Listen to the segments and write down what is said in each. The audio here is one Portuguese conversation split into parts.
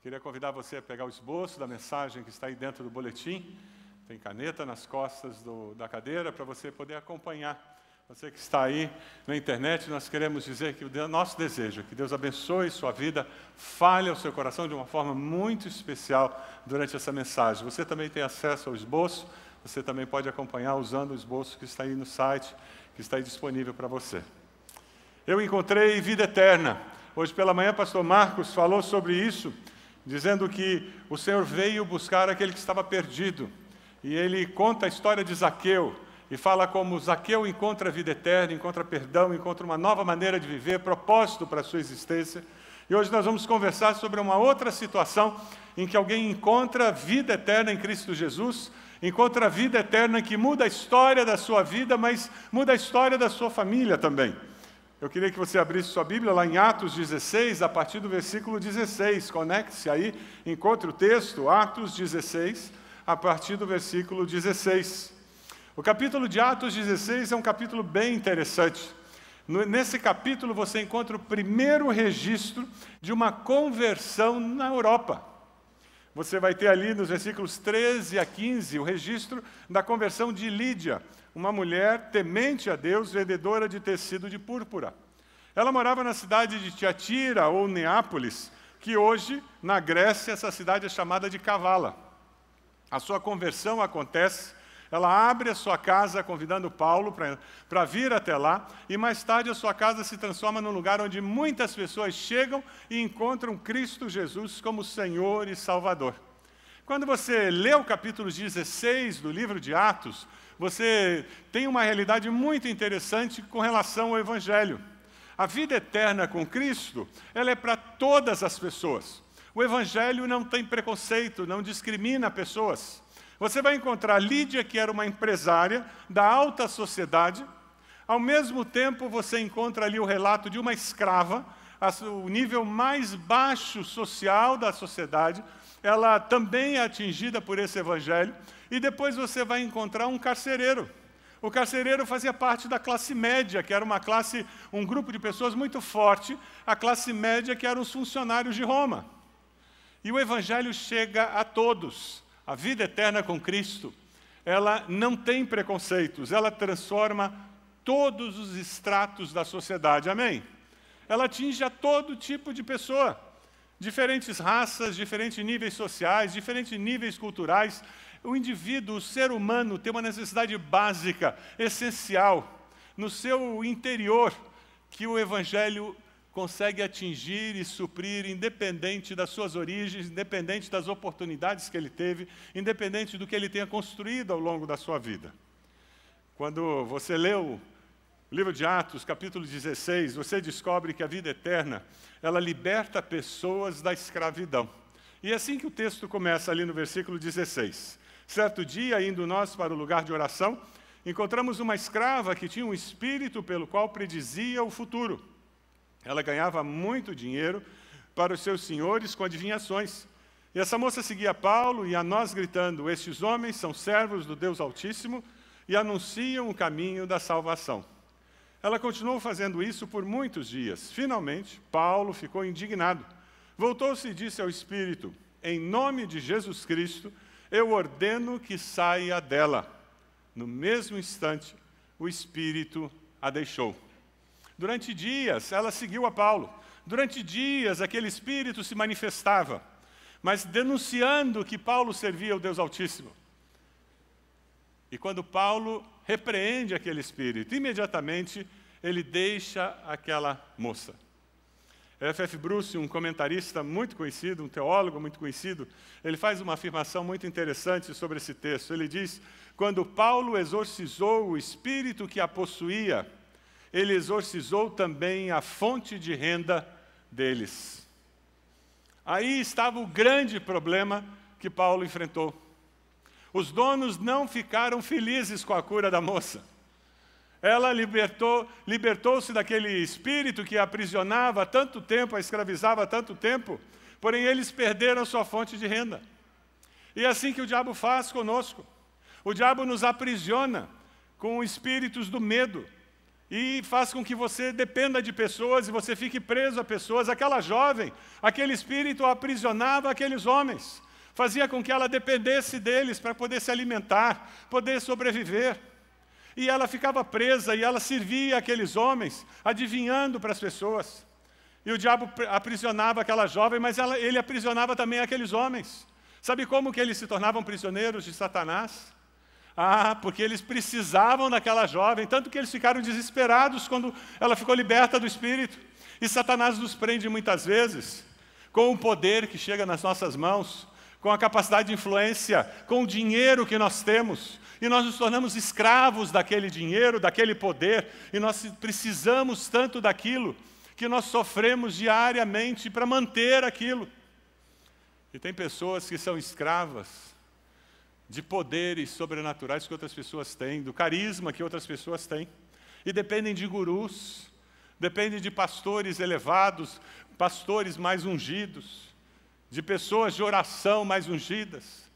Queria convidar você a pegar o esboço da mensagem que está aí dentro do boletim. Tem caneta nas costas da cadeira para você poder acompanhar. Você que está aí na internet, nós queremos dizer que o nosso desejo é que Deus abençoe sua vida, fale ao seu coração de uma forma muito especial durante essa mensagem. Você também tem acesso ao esboço, você também pode acompanhar usando o esboço que está aí no site, que está aí disponível para você. Eu encontrei vida eterna. Hoje pela manhã, pastor Marcos falou sobre isso, dizendo que o Senhor veio buscar aquele que estava perdido. E ele conta a história de Zaqueu, e fala como Zaqueu encontra a vida eterna, encontra perdão, encontra uma nova maneira de viver, propósito para a sua existência. E hoje nós vamos conversar sobre uma outra situação em que alguém encontra vida eterna em Cristo Jesus, encontra a vida eterna que muda a história da sua vida, mas muda a história da sua família também. Eu queria que você abrisse sua Bíblia lá em Atos 16, a partir do versículo 16. Conecte-se aí, encontre o texto, Atos 16, a partir do versículo 16. O capítulo de Atos 16 é um capítulo bem interessante. Nesse capítulo você encontra o primeiro registro de uma conversão na Europa. Você vai ter ali nos versículos 13 a 15 o registro da conversão de Lídia, uma mulher temente a Deus, vendedora de tecido de púrpura. Ela morava na cidade de Tiatira ou Neápolis, que hoje, na Grécia, essa cidade é chamada de Kavala. A sua conversão acontece, ela abre a sua casa convidando Paulo para vir até lá, e mais tarde a sua casa se transforma num lugar onde muitas pessoas chegam e encontram Cristo Jesus como Senhor e Salvador. Quando você lê o capítulo 16 do livro de Atos, você tem uma realidade muito interessante com relação ao Evangelho. A vida eterna com Cristo, ela é para todas as pessoas. O Evangelho não tem preconceito, não discrimina pessoas. Você vai encontrar Lídia, que era uma empresária da alta sociedade. Ao mesmo tempo, você encontra ali o relato de uma escrava, o nível mais baixo social da sociedade. Ela também é atingida por esse evangelho. E depois você vai encontrar um carcereiro. O carcereiro fazia parte da classe média, que era um grupo de pessoas muito forte, a classe média, que eram os funcionários de Roma. E o evangelho chega a todos. A vida eterna com Cristo, ela não tem preconceitos, ela transforma todos os estratos da sociedade, amém? Ela atinge a todo tipo de pessoa, diferentes raças, diferentes níveis sociais, diferentes níveis culturais. O indivíduo, o ser humano, tem uma necessidade básica, essencial, no seu interior, que o Evangelho consegue atingir e suprir, independente das suas origens, independente das oportunidades que ele teve, independente do que ele tenha construído ao longo da sua vida. Quando você lê o livro de Atos, capítulo 16, você descobre que a vida eterna, ela liberta pessoas da escravidão. E é assim que o texto começa ali no versículo 16. Certo dia, indo nós para o lugar de oração, encontramos uma escrava que tinha um espírito pelo qual predizia o futuro. Ela ganhava muito dinheiro para os seus senhores com adivinhações. E essa moça seguia Paulo e a nós gritando: estes homens são servos do Deus Altíssimo e anunciam o caminho da salvação. Ela continuou fazendo isso por muitos dias. Finalmente, Paulo ficou indignado. Voltou-se e disse ao espírito: em nome de Jesus Cristo, eu ordeno que saia dela. No mesmo instante, o espírito a deixou. Durante dias, ela seguiu a Paulo. Durante dias, aquele espírito se manifestava, mas denunciando que Paulo servia ao Deus Altíssimo. E quando Paulo repreende aquele espírito, imediatamente ele deixa aquela moça. F.F. Bruce, um comentarista muito conhecido, um teólogo muito conhecido, ele faz uma afirmação muito interessante sobre esse texto. Ele diz: quando Paulo exorcizou o espírito que a possuía, ele exorcizou também a fonte de renda deles. Aí estava o grande problema que Paulo enfrentou. Os donos não ficaram felizes com a cura da moça. Ela libertou-se daquele espírito que a aprisionava há tanto tempo, a escravizava há tanto tempo, porém eles perderam sua fonte de renda. E é assim que o diabo faz conosco. O diabo nos aprisiona com espíritos do medo. e faz com que você dependa de pessoas e você fique preso a pessoas. Aquela jovem, aquele espírito aprisionava aqueles homens, fazia com que ela dependesse deles para poder se alimentar, poder sobreviver. E ela ficava presa e ela servia aqueles homens, adivinhando para as pessoas. E o diabo aprisionava aquela jovem, mas ele aprisionava também aqueles homens. Sabe como que eles se tornavam prisioneiros de Satanás? Porque eles precisavam daquela jovem, tanto que eles ficaram desesperados quando ela ficou liberta do espírito. E Satanás nos prende muitas vezes com o poder que chega nas nossas mãos, com a capacidade de influência, com o dinheiro que nós temos. E nós nos tornamos escravos daquele dinheiro, daquele poder, e nós precisamos tanto daquilo que nós sofremos diariamente para manter aquilo. E tem pessoas que são escravas de poderes sobrenaturais que outras pessoas têm, do carisma que outras pessoas têm, e dependem de gurus, dependem de pastores elevados, pastores mais ungidos, de pessoas de oração mais ungidas,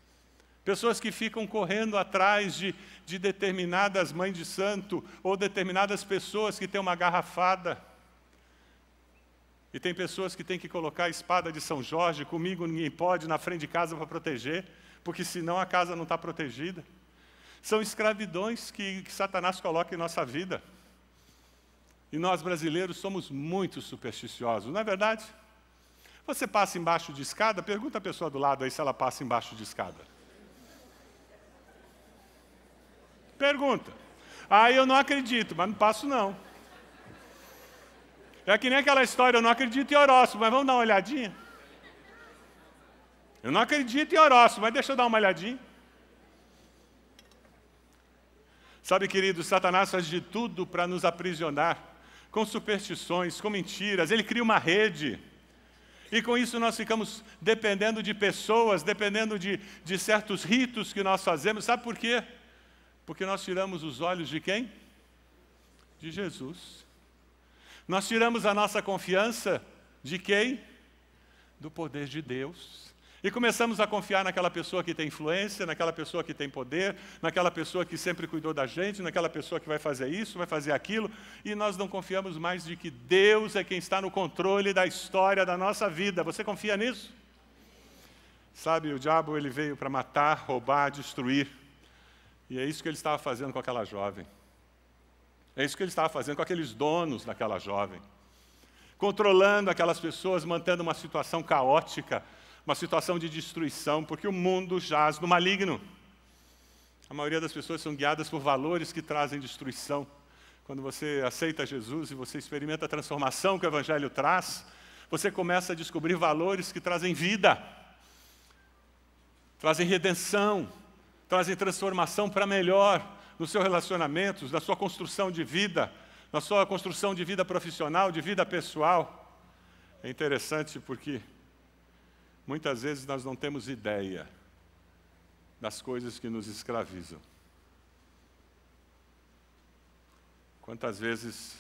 pessoas que ficam correndo atrás de determinadas mães de santo, ou determinadas pessoas que têm uma garrafada. E tem pessoas que têm que colocar a espada de São Jorge, comigo ninguém pode, na frente de casa para proteger, porque senão a casa não está protegida. São escravidões que Satanás coloca em nossa vida. E nós brasileiros somos muito supersticiosos, não é verdade? Você passa embaixo de escada, pergunta a pessoa do lado aí se ela passa embaixo de escada. Pergunta. Eu não acredito, mas não passo não. É que nem aquela história, eu não acredito em horóscopo, mas vamos dar uma olhadinha? Eu não acredito em horóscopo, mas deixa eu dar uma olhadinha. Sabe, queridos, Satanás faz de tudo para nos aprisionar, com superstições, com mentiras. Ele cria uma rede. E com isso nós ficamos dependendo de pessoas, dependendo de certos ritos que nós fazemos. Sabe por quê? Porque nós tiramos os olhos de quem? De Jesus. Nós tiramos a nossa confiança de quem? Do poder de Deus. E começamos a confiar naquela pessoa que tem influência, naquela pessoa que tem poder, naquela pessoa que sempre cuidou da gente, naquela pessoa que vai fazer isso, vai fazer aquilo, e nós não confiamos mais de que Deus é quem está no controle da história da nossa vida. Você confia nisso? Sabe, o diabo ele veio para matar, roubar, destruir. E é isso que ele estava fazendo com aquela jovem. É isso que ele estava fazendo com aqueles donos daquela jovem. Controlando aquelas pessoas, mantendo uma situação caótica, uma situação de destruição, porque o mundo jaz no maligno. A maioria das pessoas são guiadas por valores que trazem destruição. Quando você aceita Jesus e você experimenta a transformação que o Evangelho traz, você começa a descobrir valores que trazem vida, trazem redenção, trazem transformação para melhor nos seus relacionamentos, na sua construção de vida, na sua construção de vida profissional, de vida pessoal. É interessante porque muitas vezes nós não temos ideia das coisas que nos escravizam. Quantas vezes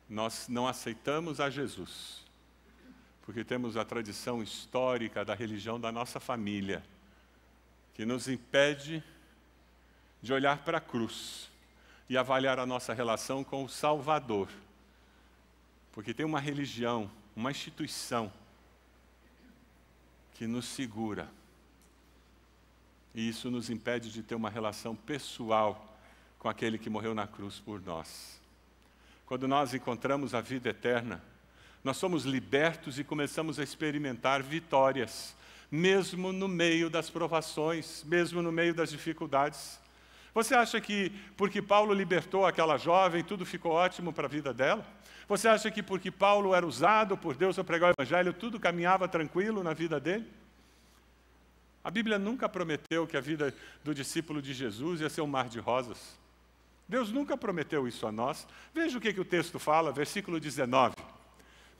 nós não aceitamos a Jesus, porque temos a tradição histórica da religião da nossa família, que nos impede de olhar para a cruz e avaliar a nossa relação com o Salvador. Porque tem uma religião, uma instituição que nos segura. E isso nos impede de ter uma relação pessoal com aquele que morreu na cruz por nós. Quando nós encontramos a vida eterna, nós somos libertos e começamos a experimentar vitórias, mesmo no meio das provações, mesmo no meio das dificuldades. Você acha que porque Paulo libertou aquela jovem, tudo ficou ótimo para a vida dela? Você acha que porque Paulo era usado por Deus para pregar o Evangelho, tudo caminhava tranquilo na vida dele? A Bíblia nunca prometeu que a vida do discípulo de Jesus ia ser um mar de rosas. Deus nunca prometeu isso a nós. Veja o que o texto fala, versículo 19.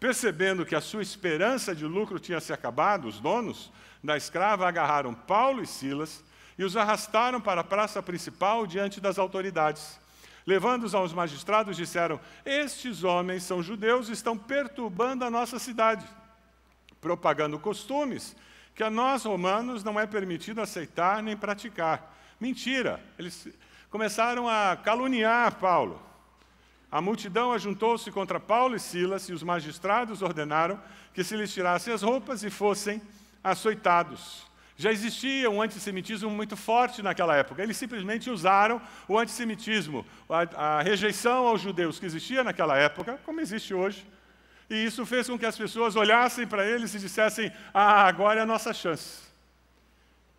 Percebendo que a sua esperança de lucro tinha se acabado, os donos da escrava agarraram Paulo e Silas e os arrastaram para a praça principal diante das autoridades. Levando-os aos magistrados, disseram: estes homens são judeus e estão perturbando a nossa cidade, propagando costumes que a nós romanos não é permitido aceitar nem praticar. Mentira! Eles começaram a caluniar Paulo. A multidão ajuntou-se contra Paulo e Silas, e os magistrados ordenaram que se lhes tirassem as roupas e fossem açoitados. Já existia um antissemitismo muito forte naquela época. Eles simplesmente usaram o antissemitismo, a rejeição aos judeus que existia naquela época, como existe hoje. E isso fez com que as pessoas olhassem para eles e dissessem: ah, agora é a nossa chance.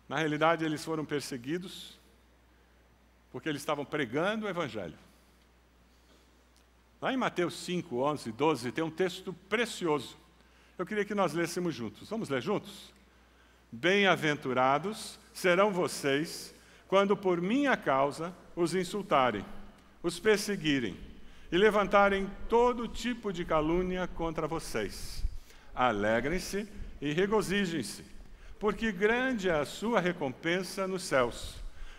Na realidade, eles foram perseguidos porque eles estavam pregando o Evangelho. Lá em Mateus 5, 11 e 12, tem um texto precioso. Eu queria que nós lêssemos juntos. Vamos ler juntos? Bem-aventurados serão vocês quando por minha causa os insultarem, os perseguirem e levantarem todo tipo de calúnia contra vocês. Alegrem-se e regozijem-se, porque grande é a sua recompensa nos céus,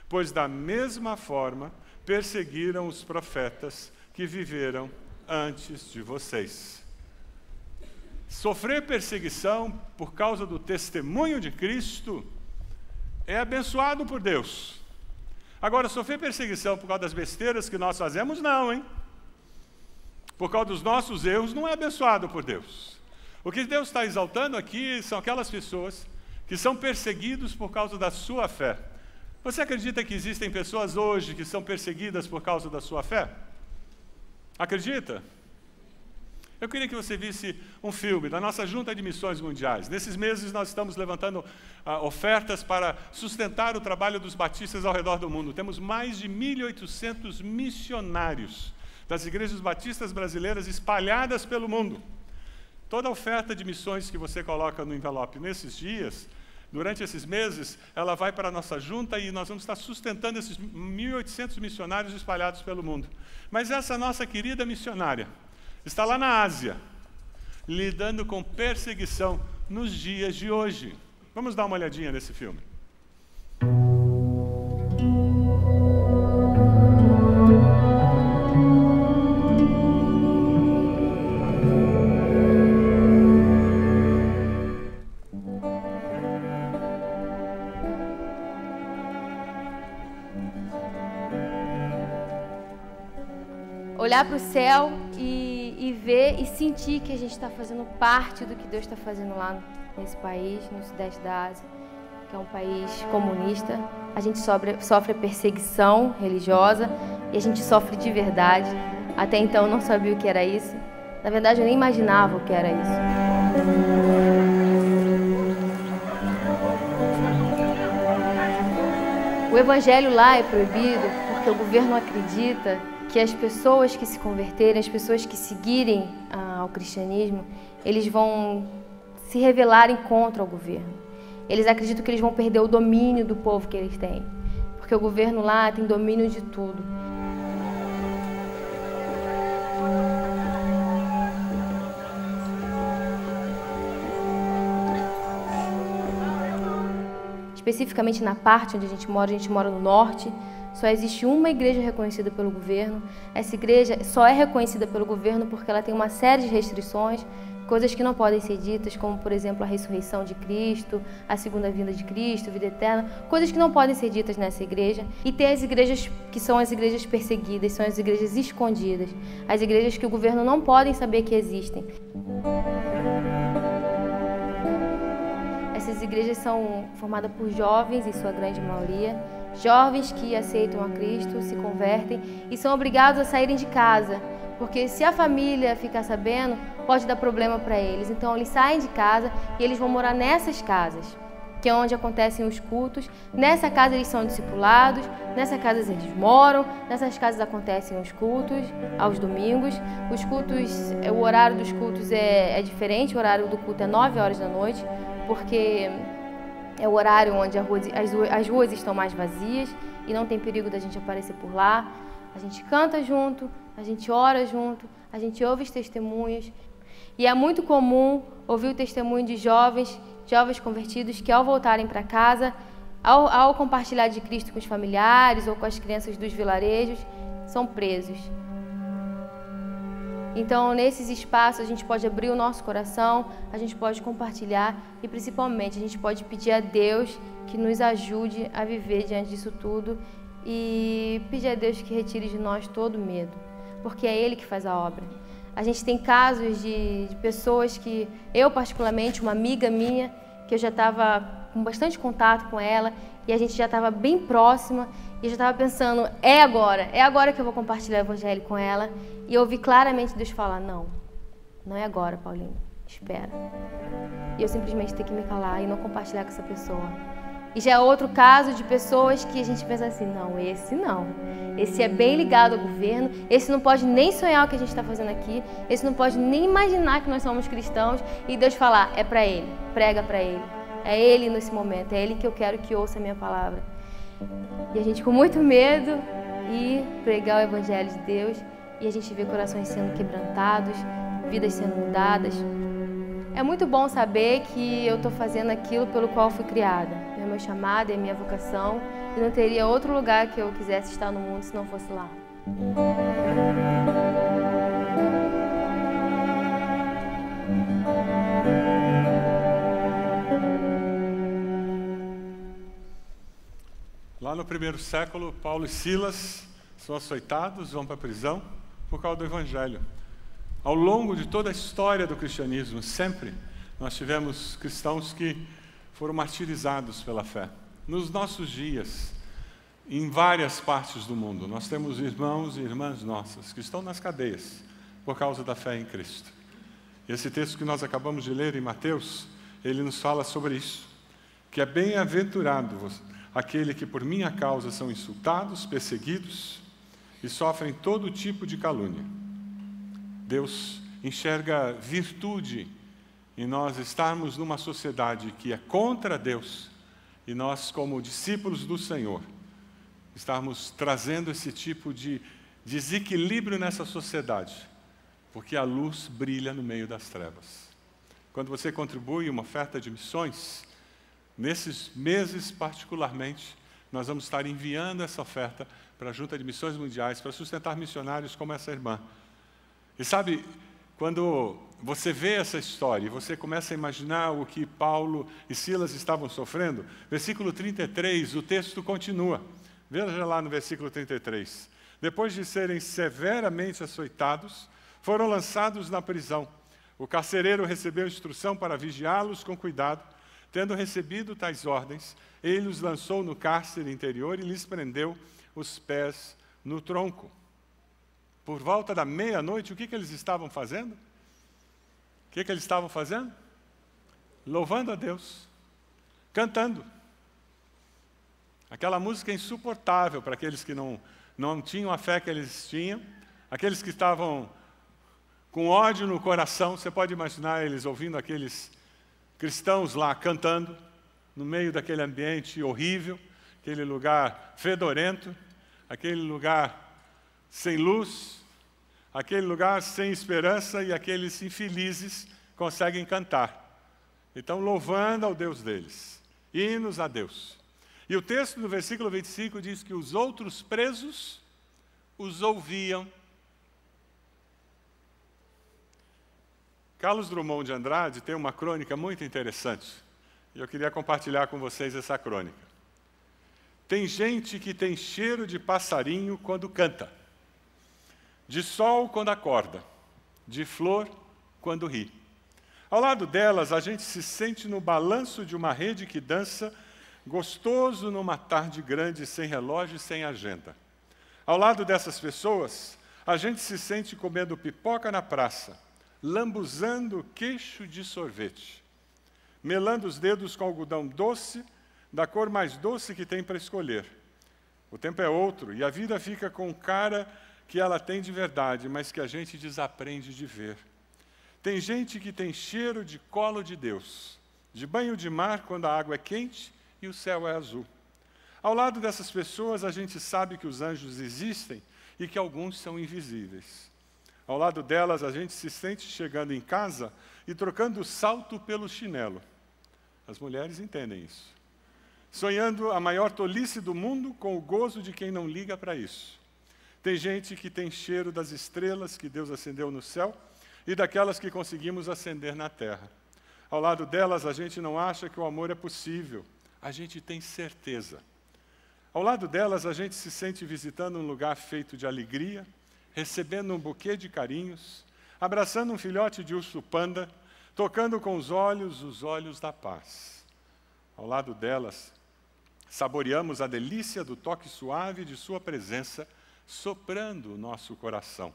pois da mesma forma perseguiram os profetas que viveram antes de vocês. Sofrer perseguição por causa do testemunho de Cristo é abençoado por Deus. Agora, sofrer perseguição por causa das besteiras que nós fazemos, não, hein? Por causa dos nossos erros, não é abençoado por Deus. O que Deus está exaltando aqui são aquelas pessoas que são perseguidos por causa da sua fé. Você acredita que existem pessoas hoje que são perseguidas por causa da sua fé? Acredita? Eu queria que você visse um filme da nossa Junta de Missões Mundiais. Nesses meses nós estamos levantando ofertas para sustentar o trabalho dos batistas ao redor do mundo. Temos mais de 1.800 missionários das igrejas batistas brasileiras espalhadas pelo mundo. Toda oferta de missões que você coloca no envelope nesses dias, durante esses meses, ela vai para a nossa junta e nós vamos estar sustentando esses 1.800 missionários espalhados pelo mundo. Mas essa nossa querida missionária está lá na Ásia, lidando com perseguição nos dias de hoje. Vamos dar uma olhadinha nesse filme. Olhar para o céu e ver e sentir que a gente está fazendo parte do que Deus está fazendo lá nesse país, no sudeste da Ásia, que é um país comunista. A gente sofre perseguição religiosa e a gente sofre de verdade. Até então eu não sabia o que era isso. Na verdade, eu nem imaginava o que era isso. O evangelho lá é proibido porque o governo acredita que as pessoas que se converterem, as pessoas que seguirem ao cristianismo, eles vão se rebelarem contra o governo. Eles acreditam que eles vão perder o domínio do povo que eles têm, porque o governo lá tem domínio de tudo. Especificamente na parte onde a gente mora no norte, só existe uma igreja reconhecida pelo governo. Essa igreja só é reconhecida pelo governo porque ela tem uma série de restrições, coisas que não podem ser ditas, como, por exemplo, a ressurreição de Cristo, a segunda vinda de Cristo, vida eterna, coisas que não podem ser ditas nessa igreja. E tem as igrejas que são as igrejas perseguidas, são as igrejas escondidas, as igrejas que o governo não pode saber que existem. Essas igrejas são formadas por jovens, em sua grande maioria, jovens que aceitam a Cristo, se convertem e são obrigados a saírem de casa, porque se a família ficar sabendo, pode dar problema para eles. Então eles saem de casa e eles vão morar nessas casas, que é onde acontecem os cultos. Nessa casa eles são discipulados, nessa casa eles moram, nessas casas acontecem os cultos aos domingos. Os cultos, o horário dos cultos é diferente, o horário do culto é 9 horas da noite, porque é o horário onde as ruas estão mais vazias e não tem perigo da gente aparecer por lá. A gente canta junto, a gente ora junto, a gente ouve os testemunhos. E é muito comum ouvir o testemunho de jovens convertidos que, ao voltarem para casa, ao compartilhar de Cristo com os familiares ou com as crianças dos vilarejos, são presos. Então, nesses espaços, a gente pode abrir o nosso coração, a gente pode compartilhar e, principalmente, a gente pode pedir a Deus que nos ajude a viver diante disso tudo e pedir a Deus que retire de nós todo medo, porque é Ele que faz a obra. A gente tem casos de pessoas que, eu particularmente, uma amiga minha, que eu já estava com bastante contato com ela, e a gente já estava bem próxima, e eu já estava pensando, é agora que eu vou compartilhar o Evangelho com ela, e eu ouvi claramente Deus falar, não é agora, Paulinho, espera. E eu simplesmente tenho que me calar e não compartilhar com essa pessoa. E já é outro caso de pessoas que a gente pensa assim, não, esse é bem ligado ao governo, esse não pode nem sonhar o que a gente está fazendo aqui, esse não pode nem imaginar que nós somos cristãos, e Deus falar, é para ele, prega para ele, é ele nesse momento, é ele que eu quero que ouça a minha palavra. E a gente com muito medo ir pregar o Evangelho de Deus, e a gente vê corações sendo quebrantados, vidas sendo mudadas. É muito bom saber que eu estou fazendo aquilo pelo qual fui criada. É o meu chamado, é a minha vocação. E não teria outro lugar que eu quisesse estar no mundo se não fosse lá. Lá no primeiro século, Paulo e Silas são açoitados, vão para a prisão por causa do Evangelho. Ao longo de toda a história do cristianismo, sempre nós tivemos cristãos que foram martirizados pela fé. Nos nossos dias, em várias partes do mundo, nós temos irmãos e irmãs nossas que estão nas cadeias por causa da fé em Cristo. E esse texto que nós acabamos de ler em Mateus, ele nos fala sobre isso, que é bem-aventurado aquele que por minha causa são insultados, perseguidos e sofrem todo tipo de calúnia. Deus enxerga virtude em nós estarmos numa sociedade que é contra Deus e nós, como discípulos do Senhor, estarmos trazendo esse tipo de desequilíbrio nessa sociedade, porque a luz brilha no meio das trevas. Quando você contribui uma oferta de missões, nesses meses particularmente, nós vamos estar enviando essa oferta para a Junta de Missões Mundiais, para sustentar missionários como essa irmã. E sabe, quando você vê essa história e você começa a imaginar o que Paulo e Silas estavam sofrendo, versículo 33, o texto continua. Veja lá no versículo 33. Depois de serem severamente açoitados, foram lançados na prisão. O carcereiro recebeu instrução para vigiá-los com cuidado. Tendo recebido tais ordens, ele os lançou no cárcere interior e lhes prendeu os pés no tronco. Por volta da meia-noite, o que eles estavam fazendo? O que eles estavam fazendo? Louvando a Deus, cantando. Aquela música insuportável para aqueles que não tinham a fé que eles tinham, aqueles que estavam com ódio no coração. Você pode imaginar eles ouvindo aqueles cristãos lá cantando, no meio daquele ambiente horrível, aquele lugar fedorento, aquele lugar sem luz, aquele lugar sem esperança, e aqueles infelizes conseguem cantar. Então, louvando ao Deus deles, hinos a Deus. E o texto do versículo 25 diz que os outros presos os ouviam. Carlos Drummond de Andrade tem uma crônica muito interessante, e eu queria compartilhar com vocês essa crônica. Tem gente que tem cheiro de passarinho quando canta, de sol quando acorda, de flor quando ri. Ao lado delas, a gente se sente no balanço de uma rede que dança, gostoso numa tarde grande, sem relógio e sem agenda. Ao lado dessas pessoas, a gente se sente comendo pipoca na praça, lambuzando queixo de sorvete, melando os dedos com algodão doce, da cor mais doce que tem para escolher. O tempo é outro, e a vida fica com cara que ela tem de verdade, mas que a gente desaprende de ver. Tem gente que tem cheiro de colo de Deus, de banho de mar quando a água é quente e o céu é azul. Ao lado dessas pessoas, a gente sabe que os anjos existem e que alguns são invisíveis. Ao lado delas, a gente se sente chegando em casa e trocando o salto pelo chinelo. As mulheres entendem isso. Sonhando a maior tolice do mundo com o gozo de quem não liga para isso. Tem gente que tem cheiro das estrelas que Deus acendeu no céu e daquelas que conseguimos acender na terra. Ao lado delas, a gente não acha que o amor é possível. A gente tem certeza. Ao lado delas, a gente se sente visitando um lugar feito de alegria, recebendo um buquê de carinhos, abraçando um filhote de urso panda, tocando com os olhos da paz. Ao lado delas, saboreamos a delícia do toque suave de sua presença, soprando o nosso coração.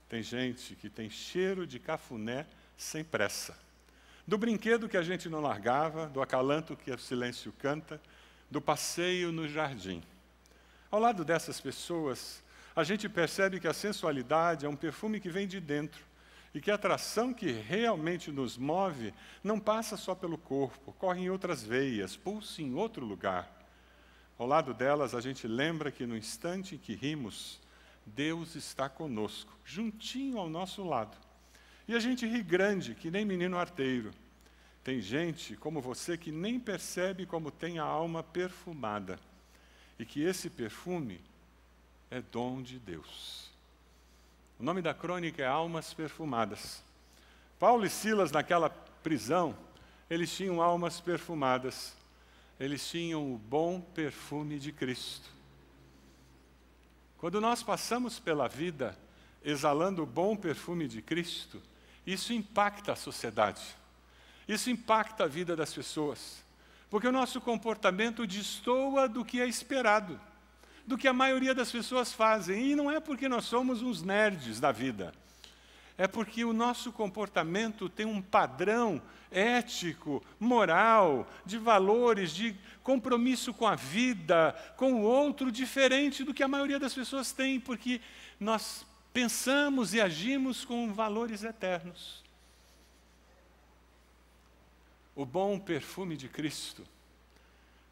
Tem gente que tem cheiro de cafuné sem pressa. Do brinquedo que a gente não largava, do acalanto que o silêncio canta, do passeio no jardim. Ao lado dessas pessoas, a gente percebe que a sensualidade é um perfume que vem de dentro e que a atração que realmente nos move não passa só pelo corpo, corre em outras veias, pulsa em outro lugar. Ao lado delas, a gente lembra que no instante em que rimos, Deus está conosco, juntinho ao nosso lado. E a gente ri grande, que nem menino arteiro. Tem gente como você que nem percebe como tem a alma perfumada e que esse perfume é dom de Deus. O nome da crônica é Almas Perfumadas. Paulo e Silas, naquela prisão, eles tinham almas perfumadas. Eles tinham o bom perfume de Cristo. Quando nós passamos pela vida exalando o bom perfume de Cristo, isso impacta a sociedade. Isso impacta a vida das pessoas, porque o nosso comportamento destoa do que é esperado, do que a maioria das pessoas fazem. E não é porque nós somos uns nerds da vida, é porque o nosso comportamento tem um padrão ético, moral, de valores, de compromisso com a vida, com o outro, diferente do que a maioria das pessoas tem, porque nós pensamos e agimos com valores eternos. O bom perfume de Cristo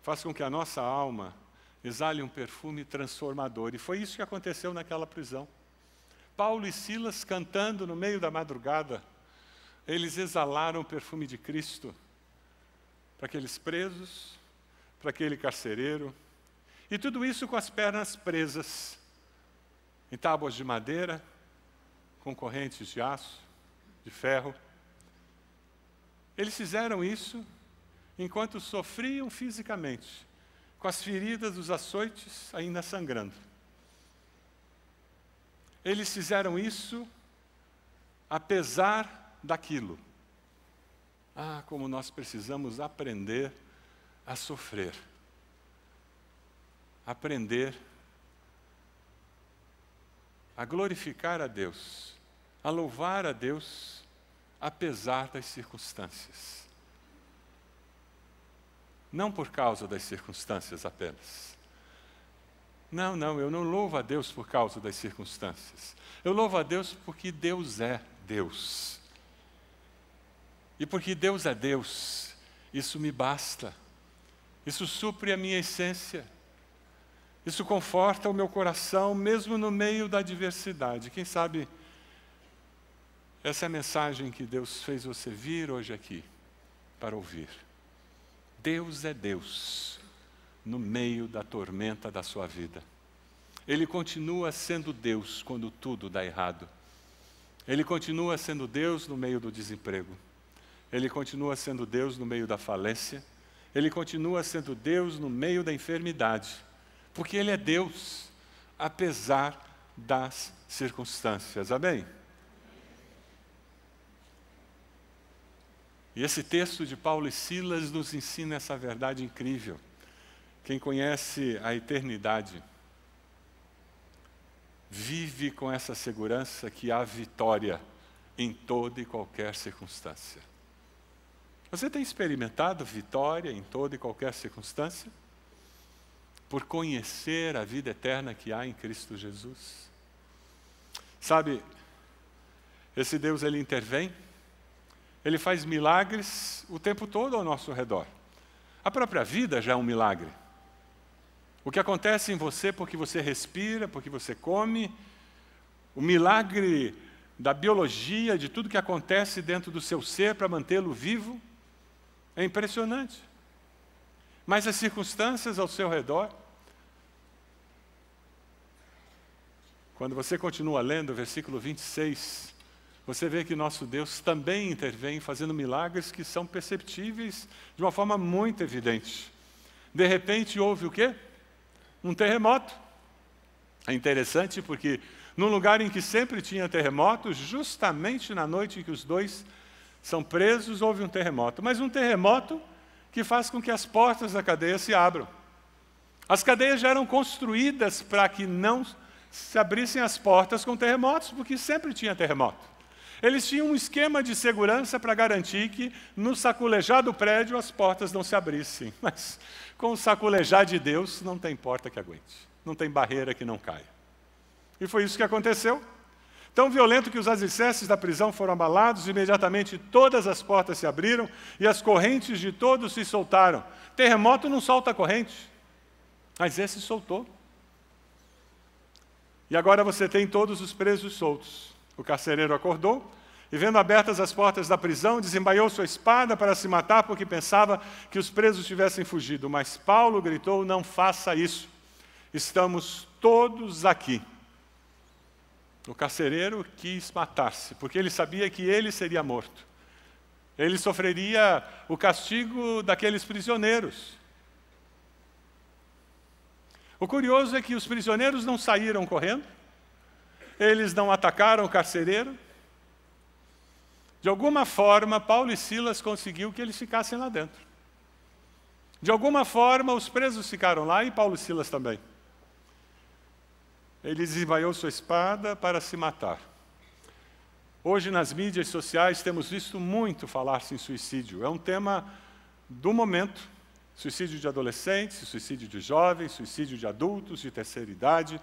faz com que a nossa alma exale um perfume transformador. E foi isso que aconteceu naquela prisão. Paulo e Silas cantando no meio da madrugada, eles exalaram o perfume de Cristo para aqueles presos, para aquele carcereiro, e tudo isso com as pernas presas em tábuas de madeira, com correntes de aço, de ferro. Eles fizeram isso enquanto sofriam fisicamente, com as feridas dos açoites ainda sangrando. Eles fizeram isso apesar daquilo. Ah, como nós precisamos aprender a sofrer. Aprender a glorificar a Deus, a louvar a Deus, apesar das circunstâncias. Não por causa das circunstâncias apenas. Não, eu não louvo a Deus por causa das circunstâncias. Eu louvo a Deus porque Deus é Deus. E porque Deus é Deus, isso me basta. Isso supre a minha essência. Isso conforta o meu coração, mesmo no meio da adversidade. Quem sabe essa é a mensagem que Deus fez você vir hoje aqui para ouvir. Deus é Deus no meio da tormenta da sua vida. Ele continua sendo Deus quando tudo dá errado. Ele continua sendo Deus no meio do desemprego. Ele continua sendo Deus no meio da falência. Ele continua sendo Deus no meio da enfermidade. Porque Ele é Deus, apesar das circunstâncias. Amém? E esse texto de Paulo e Silas nos ensina essa verdade incrível. Quem conhece a eternidade vive com essa segurança que há vitória em toda e qualquer circunstância. Você tem experimentado vitória em toda e qualquer circunstância? Por conhecer a vida eterna que há em Cristo Jesus? Sabe, esse Deus, Ele intervém, Ele faz milagres o tempo todo ao nosso redor. A própria vida já é um milagre. O que acontece em você porque você respira, porque você come, o milagre da biologia, de tudo que acontece dentro do seu ser para mantê-lo vivo, é impressionante. Mas as circunstâncias ao seu redor, quando você continua lendo o versículo 26, você vê que nosso Deus também intervém fazendo milagres que são perceptíveis de uma forma muito evidente. De repente houve o quê? um terremoto. É interessante porque num lugar em que sempre tinha terremoto, justamente na noite em que os dois são presos, houve um terremoto. Mas um terremoto que faz com que as portas da cadeia se abram. As cadeias já eram construídas para que não se abrissem as portas com terremotos, porque sempre tinha terremoto. Eles tinham um esquema de segurança para garantir que no saculejar do prédio as portas não se abrissem. Mas com o saculejar de Deus não tem porta que aguente, não tem barreira que não caia. E foi isso que aconteceu. Tão violento que os alicerces da prisão foram abalados, imediatamente todas as portas se abriram e as correntes de todos se soltaram. Terremoto não solta a corrente, mas esse soltou. E agora você tem todos os presos soltos. O carcereiro acordou e, vendo abertas as portas da prisão, desembaiou sua espada para se matar, porque pensava que os presos tivessem fugido. Mas Paulo gritou: não faça isso, estamos todos aqui. O carcereiro quis matar-se, porque ele sabia que ele seria morto. Ele sofreria o castigo daqueles prisioneiros. O curioso é que os prisioneiros não saíram correndo, eles não atacaram o carcereiro. De alguma forma, Paulo e Silas conseguiu que eles ficassem lá dentro. De alguma forma, os presos ficaram lá e Paulo e Silas também. Ele desenvaiou sua espada para se matar. Hoje, nas mídias sociais, temos visto muito falar-se em suicídio. É um tema do momento. Suicídio de adolescentes, suicídio de jovens, suicídio de adultos, de terceira idade.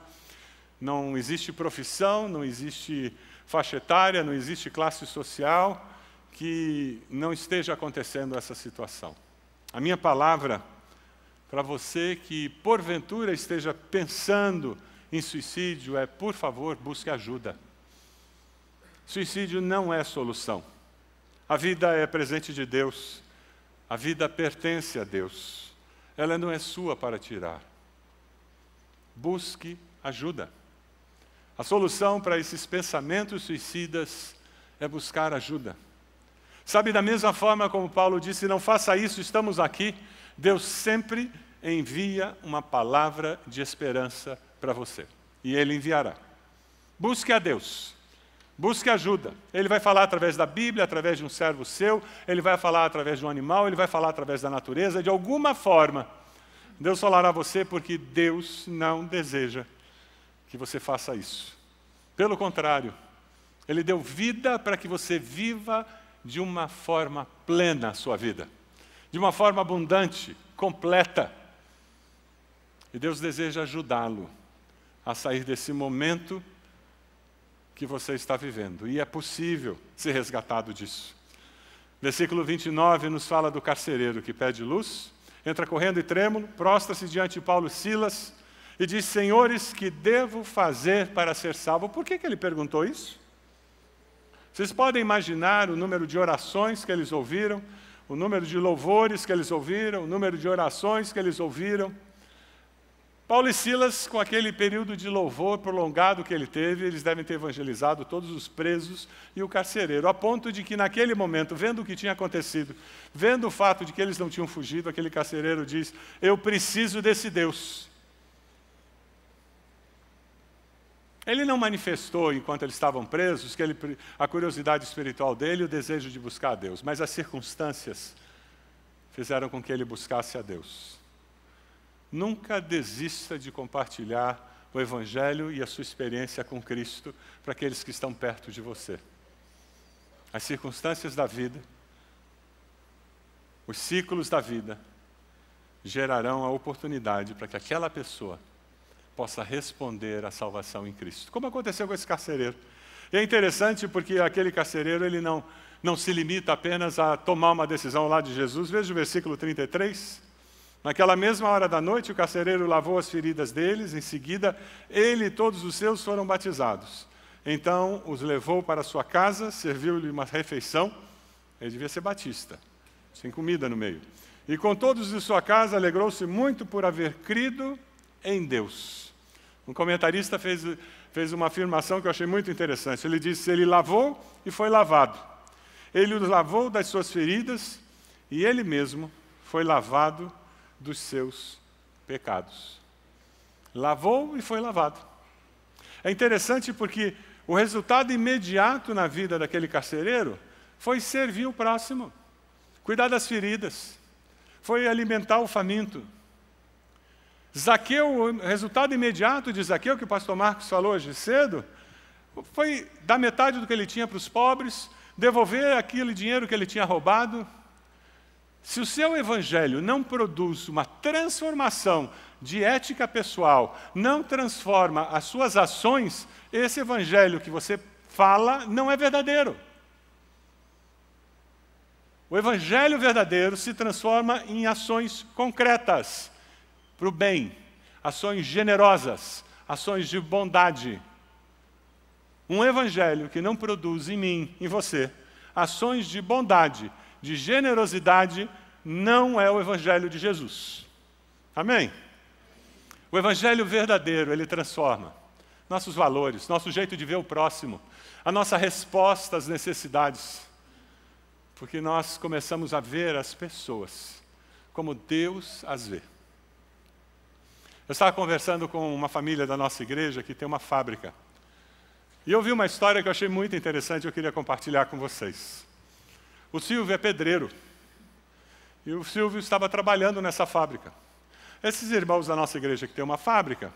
Não existe profissão, não existe faixa etária, não existe classe social que não esteja acontecendo essa situação. A minha palavra para você que, porventura, esteja pensando em suicídio é: por favor, busque ajuda. Suicídio não é solução. A vida é presente de Deus. A vida pertence a Deus. Ela não é sua para tirar. Busque ajuda. A solução para esses pensamentos suicidas é buscar ajuda. Sabe, da mesma forma como Paulo disse: não faça isso, estamos aqui, Deus sempre envia uma palavra de esperança para você. E Ele enviará. Busque a Deus. Busque ajuda. Ele vai falar através da Bíblia, através de um servo seu, Ele vai falar através de um animal, Ele vai falar através da natureza. De alguma forma, Deus falará a você, porque Deus não deseja que você faça isso. Pelo contrário, Ele deu vida para que você viva de uma forma plena a sua vida. De uma forma abundante, completa. E Deus deseja ajudá-lo a sair desse momento que você está vivendo. E é possível ser resgatado disso. Versículo 29 nos fala do carcereiro que pede luz, entra correndo e trêmulo, prostra-se diante de Paulo e Silas e diz: senhores, que devo fazer para ser salvo? Por que ele perguntou isso? Vocês podem imaginar o número de orações que eles ouviram, o número de louvores que eles ouviram, o número de orações que eles ouviram. Paulo e Silas, com aquele período de louvor prolongado que ele teve, eles devem ter evangelizado todos os presos e o carcereiro, a ponto de que naquele momento, vendo o que tinha acontecido, vendo o fato de que eles não tinham fugido, aquele carcereiro diz: eu preciso desse Deus. Ele não manifestou, enquanto eles estavam presos, a curiosidade espiritual dele e o desejo de buscar a Deus, mas as circunstâncias fizeram com que ele buscasse a Deus. Nunca desista de compartilhar o Evangelho e a sua experiência com Cristo para aqueles que estão perto de você. As circunstâncias da vida, os ciclos da vida, gerarão a oportunidade para que aquela pessoa possa responder à salvação em Cristo. Como aconteceu com esse carcereiro. E é interessante porque aquele carcereiro ele não se limita apenas a tomar uma decisão ao lado de Jesus. Veja o versículo 33. Naquela mesma hora da noite, o carcereiro lavou as feridas deles, em seguida, ele e todos os seus foram batizados. Então, os levou para sua casa, serviu-lhe uma refeição, ele devia ser batista, sem comida no meio. E com todos de sua casa, alegrou-se muito por haver crido em Deus. Um comentarista fez uma afirmação que eu achei muito interessante. Ele disse: ele lavou e foi lavado. Ele os lavou das suas feridas e ele mesmo foi lavado dos seus pecados. lavou e foi lavado. É interessante porque o resultado imediato na vida daquele carcereiro foi servir o próximo, cuidar das feridas, foi alimentar o faminto. Zaqueu, o resultado imediato de Zaqueu, que o pastor Marcos falou hoje cedo, foi dar metade do que ele tinha para os pobres, devolver aquele dinheiro que ele tinha roubado. Se o seu evangelho não produz uma transformação de ética pessoal, não transforma as suas ações, esse evangelho que você fala não é verdadeiro. O evangelho verdadeiro se transforma em ações concretas para o bem, ações generosas, ações de bondade. Um evangelho que não produz em mim, em você, ações de bondade, de generosidade, não é o evangelho de Jesus. Amém? O evangelho verdadeiro, ele transforma nossos valores, nosso jeito de ver o próximo, a nossa resposta às necessidades. Porque nós começamos a ver as pessoas como Deus as vê. Eu estava conversando com uma família da nossa igreja que tem uma fábrica. E eu vi uma história que eu achei muito interessante e eu queria compartilhar com vocês. O Silvio é pedreiro. E o Silvio estava trabalhando nessa fábrica. Esses irmãos da nossa igreja que tem uma fábrica,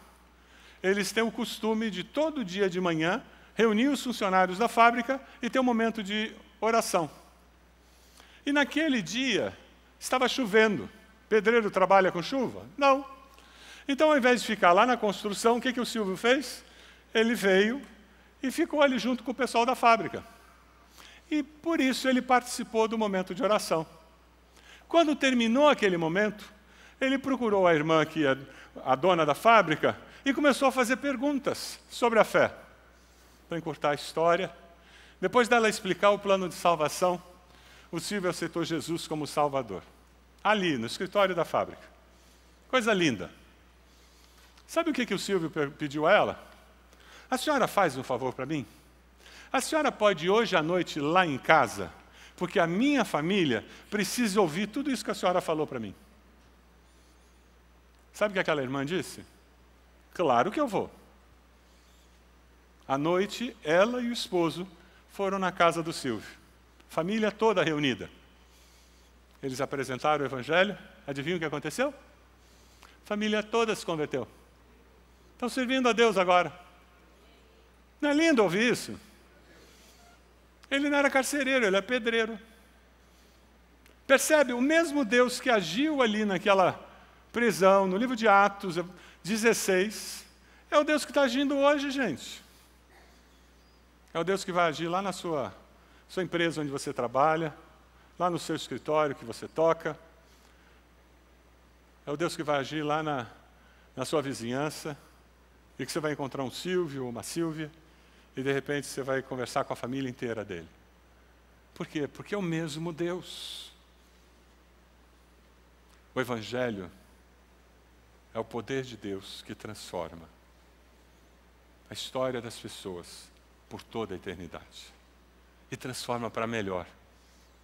eles têm o costume de todo dia de manhã reunir os funcionários da fábrica e ter um momento de oração. E naquele dia estava chovendo. Pedreiro trabalha com chuva? Não. Então, ao invés de ficar lá na construção, o que o Silvio fez? Ele veio e ficou ali junto com o pessoal da fábrica. E por isso ele participou do momento de oração. Quando terminou aquele momento, ele procurou a irmã que é a dona da fábrica e começou a fazer perguntas sobre a fé. Para encurtar a história, depois dela explicar o plano de salvação, o Silvio aceitou Jesus como Salvador. Ali, no escritório da fábrica. Coisa linda. Sabe o que o Silvio pediu a ela? A senhora faz um favor para mim? A senhora pode hoje à noite ir lá em casa, porque a minha família precisa ouvir tudo isso que a senhora falou para mim. Sabe o que aquela irmã disse? Claro que eu vou. À noite, ela e o esposo foram na casa do Silvio. Família toda reunida. Eles apresentaram o evangelho. Adivinha o que aconteceu? Família toda se converteu. Estão servindo a Deus agora. Não é lindo ouvir isso? Ele não era carcereiro, ele é pedreiro. Percebe? O mesmo Deus que agiu ali naquela prisão, no livro de Atos 16, é o Deus que está agindo hoje, gente. É o Deus que vai agir lá na sua empresa onde você trabalha, lá no seu escritório que você toca. É o Deus que vai agir lá na sua vizinhança, e que você vai encontrar um Silvio ou uma Sílvia, e de repente você vai conversar com a família inteira dele. Por quê? Porque é o mesmo Deus. O Evangelho é o poder de Deus que transforma a história das pessoas por toda a eternidade. E transforma para melhor.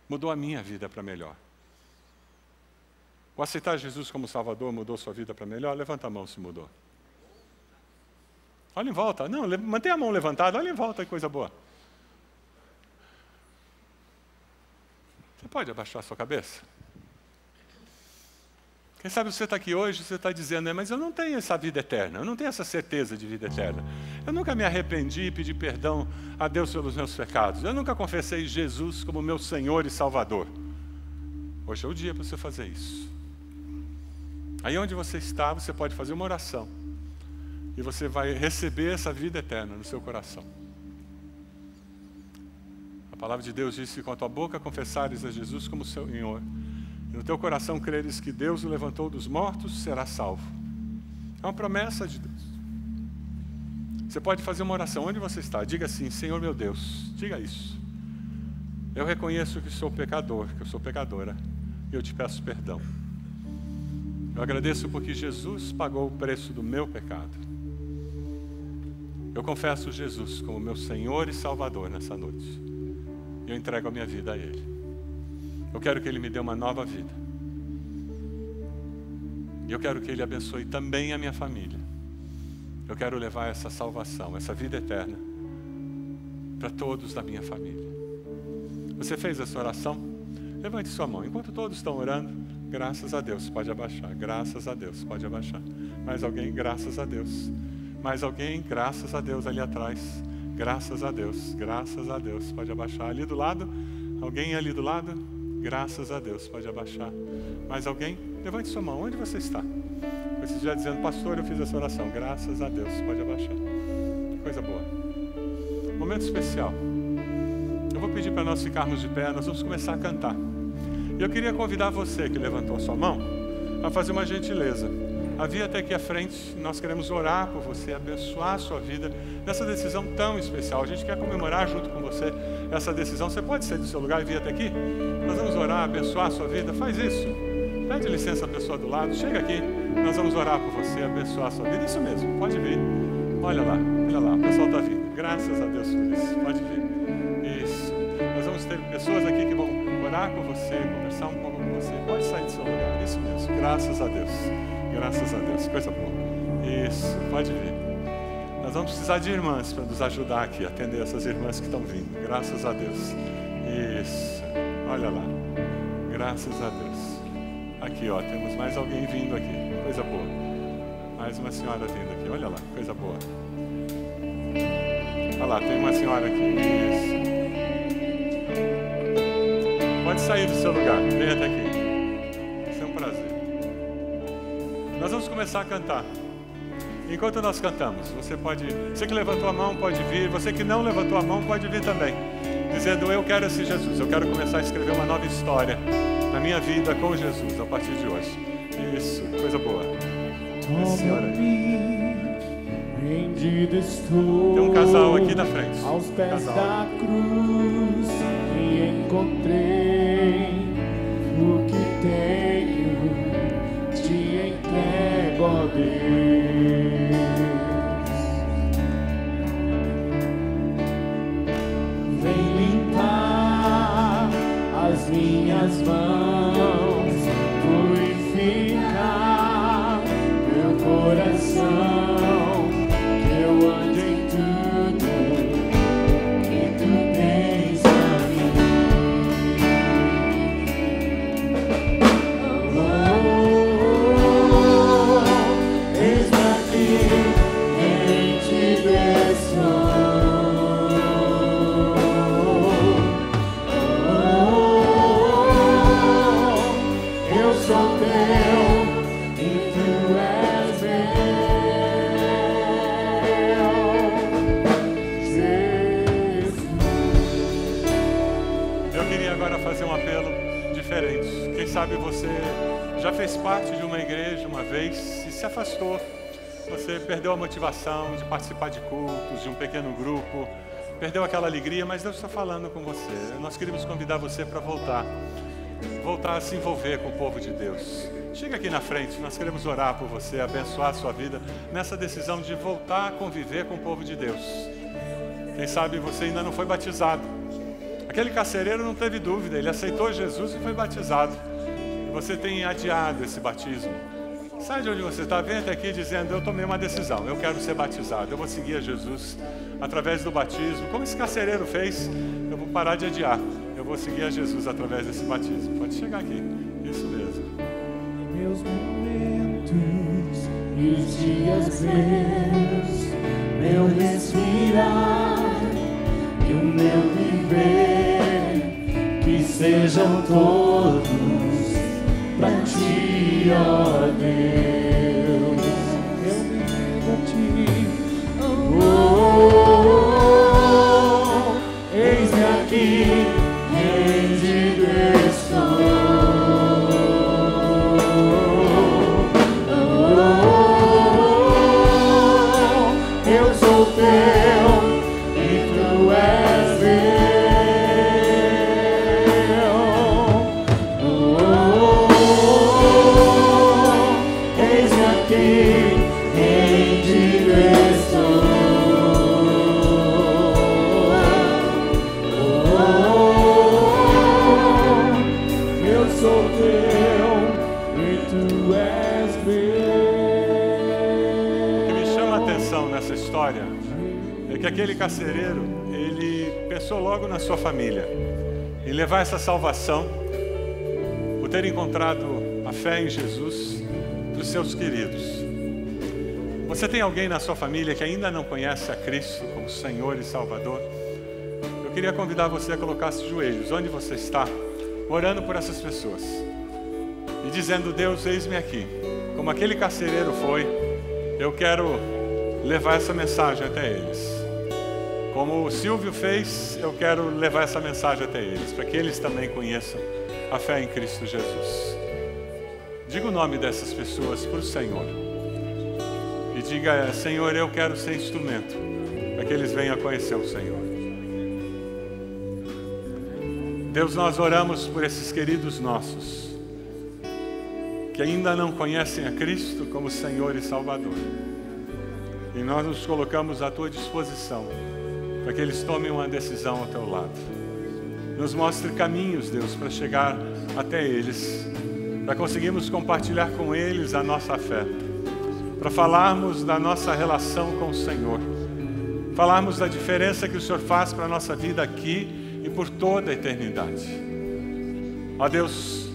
Mudou a minha vida para melhor. O aceitar Jesus como Salvador mudou sua vida para melhor? Levanta a mão se mudou. Olha em volta. Não, mantenha a mão levantada. Olha em volta, que coisa boa. Você pode abaixar a sua cabeça? Quem sabe você está aqui hoje, você está dizendo, mas eu não tenho essa vida eterna, eu não tenho essa certeza de vida eterna. Eu nunca me arrependi e pedi perdão a Deus pelos meus pecados. Eu nunca confessei Jesus como meu Senhor e Salvador. Hoje é o dia para você fazer isso. Aí onde você está, você pode fazer uma oração. E você vai receber essa vida eterna no seu coração. A palavra de Deus diz que com a tua boca confessares a Jesus como Senhor, e no teu coração creres que Deus o levantou dos mortos, será salvo. É uma promessa de Deus. Você pode fazer uma oração onde você está. Diga assim, Senhor meu Deus, diga isso. Eu reconheço que sou pecador, que eu sou pecadora, e eu te peço perdão. Eu agradeço porque Jesus pagou o preço do meu pecado. Eu confesso Jesus como meu Senhor e Salvador nessa noite. E eu entrego a minha vida a Ele. Eu quero que Ele me dê uma nova vida. E eu quero que Ele abençoe também a minha família. eu quero levar essa salvação, essa vida eterna, para todos da minha família. Você fez essa oração? Levante sua mão. Enquanto todos estão orando, graças a Deus, pode abaixar. Graças a Deus, pode abaixar. Mais alguém? Graças a Deus. Mais alguém? Graças a Deus ali atrás. Graças a Deus, graças a Deus. Pode abaixar. Ali do lado? Alguém ali do lado? Graças a Deus, pode abaixar. Mais alguém? Levante sua mão. Onde você está? Você já dizendo, pastor, eu fiz essa oração. Graças a Deus, pode abaixar. Coisa boa. Momento especial. Eu vou pedir para nós ficarmos de pé, nós vamos começar a cantar. E eu queria convidar você que levantou sua mão a fazer uma gentileza. A vir até aqui à frente, nós queremos orar por você, abençoar a sua vida nessa decisão tão especial. A gente quer comemorar junto com você essa decisão. Você pode sair do seu lugar e vir até aqui? Nós vamos orar, abençoar a sua vida. Faz isso. Pede licença à pessoa do lado. Chega aqui. Nós vamos orar por você, abençoar a sua vida. Isso mesmo, pode vir. Olha lá, o pessoal está vindo. Graças a Deus por isso. Pode vir. Isso. Nós vamos ter pessoas aqui que vão orar com você, conversar um pouco com você. Pode sair do seu lugar. Isso mesmo. Graças a Deus. Graças a Deus. Coisa boa. Isso. Pode vir. Nós vamos precisar de irmãs para nos ajudar aqui, a atender essas irmãs que estão vindo. Graças a Deus. Isso. Olha lá. Graças a Deus. Aqui, ó, temos mais alguém vindo aqui. Coisa boa. Mais uma senhora vindo aqui. Olha lá, coisa boa. Olha lá, tem uma senhora aqui. Isso. Pode sair do seu lugar. Vem até aqui. Vai ser um prazer. Nós vamos começar a cantar. Enquanto nós cantamos, você que levantou a mão pode vir. Você que não levantou a mão pode vir também. Dizendo, eu quero esse Jesus. Eu quero começar a escrever uma nova história na minha vida com Jesus a partir de hoje. Isso, coisa boa. Essa senhora aí. Tem um casal aqui na frente. Aos pés da cruz e encontrei o que tenho, te entrego, ó Deus. Vem limpar as minhas mãos, purificar meu coração. Sabe, você já fez parte de uma igreja uma vez e se afastou. Você perdeu a motivação de participar de cultos, de um pequeno grupo, perdeu aquela alegria, mas Deus está falando com você. Nós queríamos convidar você para voltar a se envolver com o povo de Deus. Chega aqui na frente, nós queremos orar por você, abençoar a sua vida nessa decisão de voltar a conviver com o povo de Deus. Quem sabe você ainda não foi batizado. Aquele carcereiro não teve dúvida, ele aceitou Jesus e foi batizado. Você tem adiado esse batismo. Sai de onde você está, vem até aqui dizendo, eu tomei uma decisão, eu quero ser batizado, eu vou seguir a Jesus através do batismo. Como esse carcereiro fez, eu vou parar de adiar, eu vou seguir a Jesus através desse batismo. Pode chegar aqui, isso mesmo. Meus momentos e os dias meus, meu respirar e o meu viver, que sejam todos pra ti, ó Deus. Eu me rendo a ti. Eis-me aqui, rendido estou. Eu sou teu e tu és meu. nessa história é que aquele carcereiro, ele pensou logo na sua família, em levar essa salvação, por ter encontrado a fé em Jesus para os seus queridos. Você tem alguém na sua família que ainda não conhece a Cristo como Senhor e Salvador? Eu queria convidar você a colocar os joelhos onde você está, orando por essas pessoas e dizendo: Deus, eis-me aqui. Como aquele carcereiro foi, eu quero levar essa mensagem até eles. Como o Silvio fez, eu quero levar essa mensagem até eles, para que eles também conheçam a fé em Cristo Jesus. Diga o nome dessas pessoas para o Senhor e diga: Senhor, eu quero ser instrumento para que eles venham a conhecer o Senhor. Deus, nós oramos por esses queridos nossos que ainda não conhecem a Cristo como Senhor e Salvador. E nós nos colocamos à tua disposição para que eles tomem uma decisão ao teu lado. Nos mostre caminhos, Deus, para chegar até eles, para conseguirmos compartilhar com eles a nossa fé, para falarmos da nossa relação com o Senhor, falarmos da diferença que o Senhor faz para a nossa vida aqui e por toda a eternidade. Ó Deus,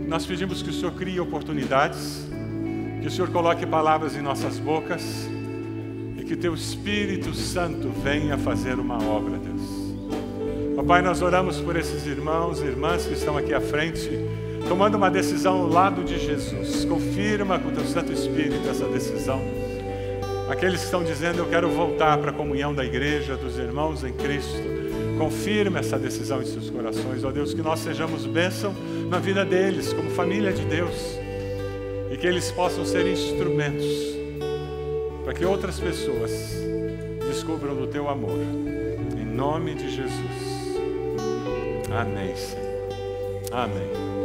nós pedimos que o Senhor crie oportunidades, que o Senhor coloque palavras em nossas bocas e que Teu Espírito Santo venha fazer uma obra, Deus. Ó Pai, nós oramos por esses irmãos e irmãs que estão aqui à frente, tomando uma decisão ao lado de Jesus. Confirma com o Teu Santo Espírito essa decisão. Aqueles que estão dizendo: eu quero voltar para a comunhão da igreja, dos irmãos em Cristo. Confirma essa decisão em seus corações, ó Deus, que nós sejamos bênção na vida deles, como família de Deus, e que eles possam ser instrumentos para que outras pessoas descubram do Teu amor. Em nome de Jesus. Amém, Senhor. Amém.